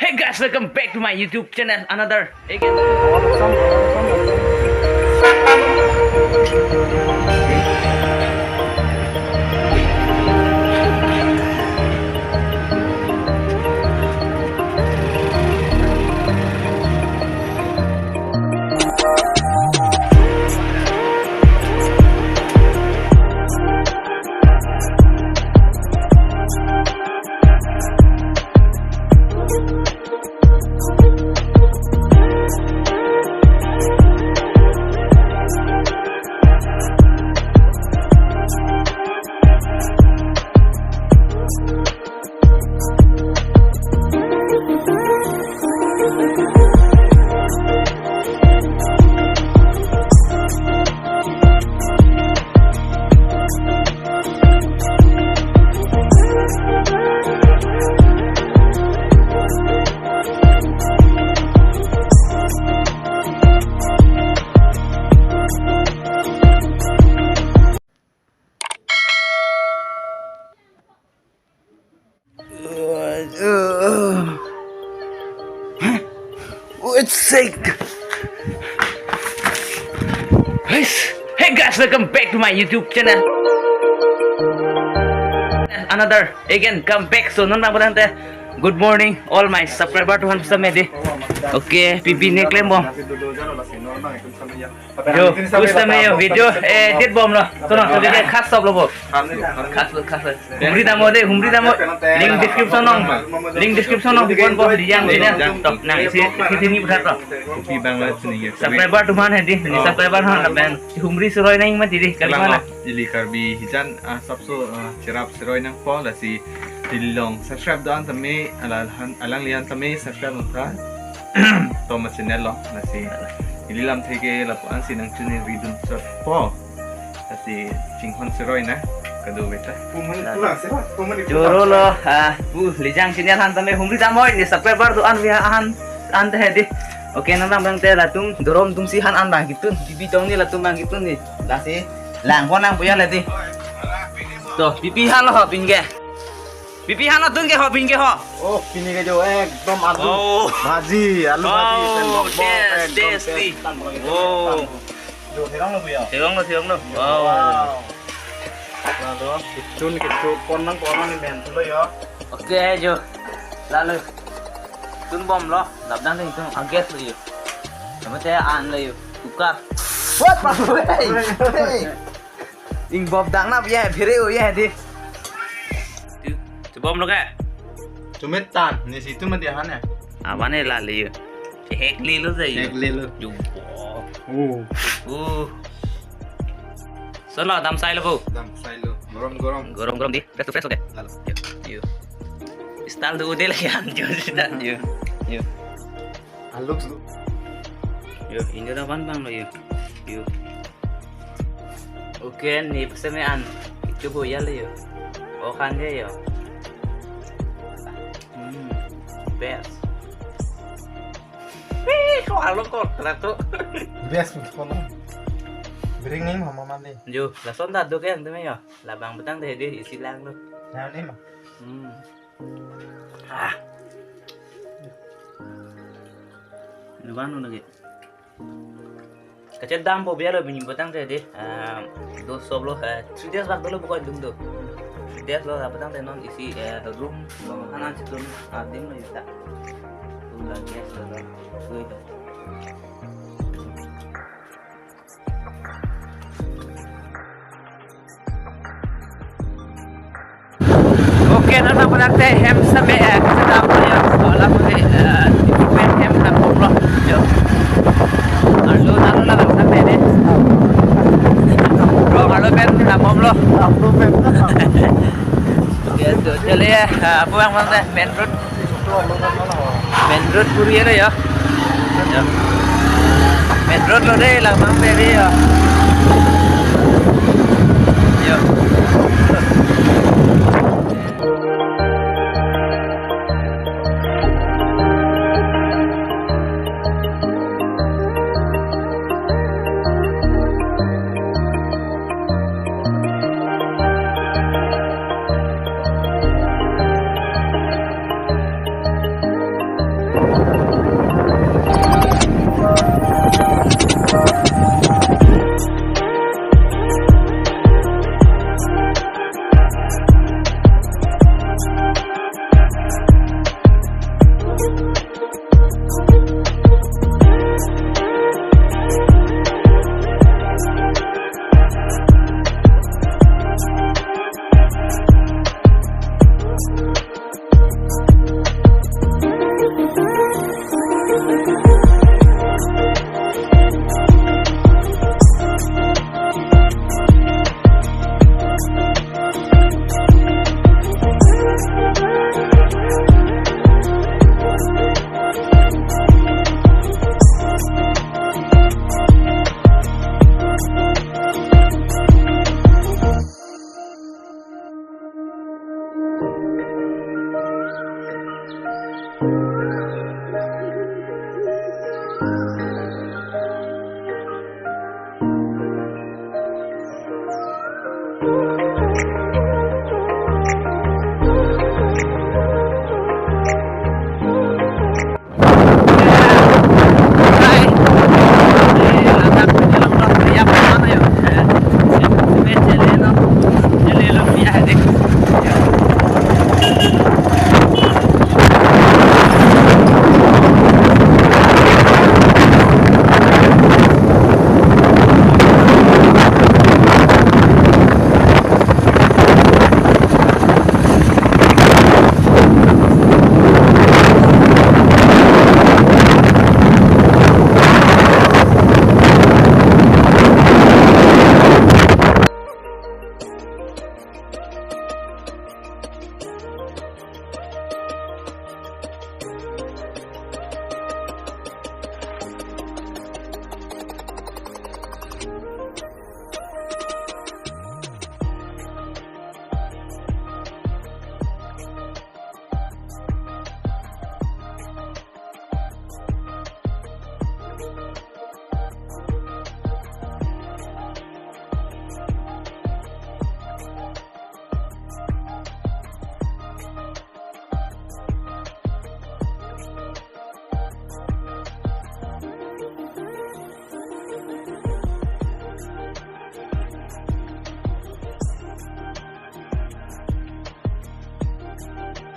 Hey guys, welcome back to my YouTube channel. Another again. What's sake? Hey guys, welcome back to my YouTube channel. Another again come back. So non teh. Good morning all my subscriber Tuhan bersama Oke, pipi nih klaim bom. Yo, bersama yo video edit bom loh. Sono sudah khas stop loh bom. Khas. Humri damo link description nong. Link description nong bukan bom di yang ini top. Nah, sini berat loh. Kopi banget nih ya. Subscriber Tuhan hedi. Subscriber han ben. Humri seroy nang mah diri kali mana. Jili karbi hijan sabso cerap seroy nang po lah si dilong subscribe doan tami alang lian tami subscribe nang Thomas channel lo nasi ililam thege lapuan si nang chuni ridun short po nasi chinghon seroy na kado beta joro lo lijang channel han tami humri tamoy ni subscriber tu an via an teh di oke nang bang teh latung dorom tum si han an bang gitu bibi tong ni latung bang gitu ni lasi lang ko nang puya lati to bibi han lo pingge Pipi hana tuh ke ho pinggir ho. oh kini ke jo ekdom alu bhaji alu bhaji tasty. Oh. Jo thirong lo buya Thirong lo. wow nah do kitun kon nang ni men lo yo Oke jo. Lalu tun bom lo, dabdang ting tung ages lo yo. Sama saya an lo yo. Tukar. What pas hey. Ing bob dang na ya phire o ya di. Bom lo kak? Cumetan, di situ mah dia hanya. Apa nih lali ya? Hekli lo sih. Hekli lo. Sono dam sai lo bu. Dam sai lo. Gorom. Di. Fresh oke. Lalu. Yuk. Style tuh udah lagi anjir sudah. Yuk. Halus lo. Yuk, ini udah bang lo yuk. Oke, nih pesenan. Itu bu ya lo yuk. Oh kan dia yuk. Best. Wih, kalau kok terlalu. Best kono. Bring nih mama mandi. Yo, là son thật được em thế mấy à? Là bằng bữa tăng thì đi xì lang luôn. Nào đi mà. Lu ban luôn lagi. Kecil dam po biar lebih bữa tăng thì đi. Do sob lo, 3 days waktu lo bukan dung tuh. 3 days lo bữa tăng thì non isi room, kanan situ adim lo bisa. Tuh lagi ya sudah. Tuh. Oke, nana penakte hem sampai kita dapat ya sekolah mulai event hem nak ngobrol jo. Lalu lah sampai deh. Lalu ben nak ngobrol. Oke, tu jadi apa yang mana main road puri ada ya. Main road lo deh lah mang deh ya. Yo.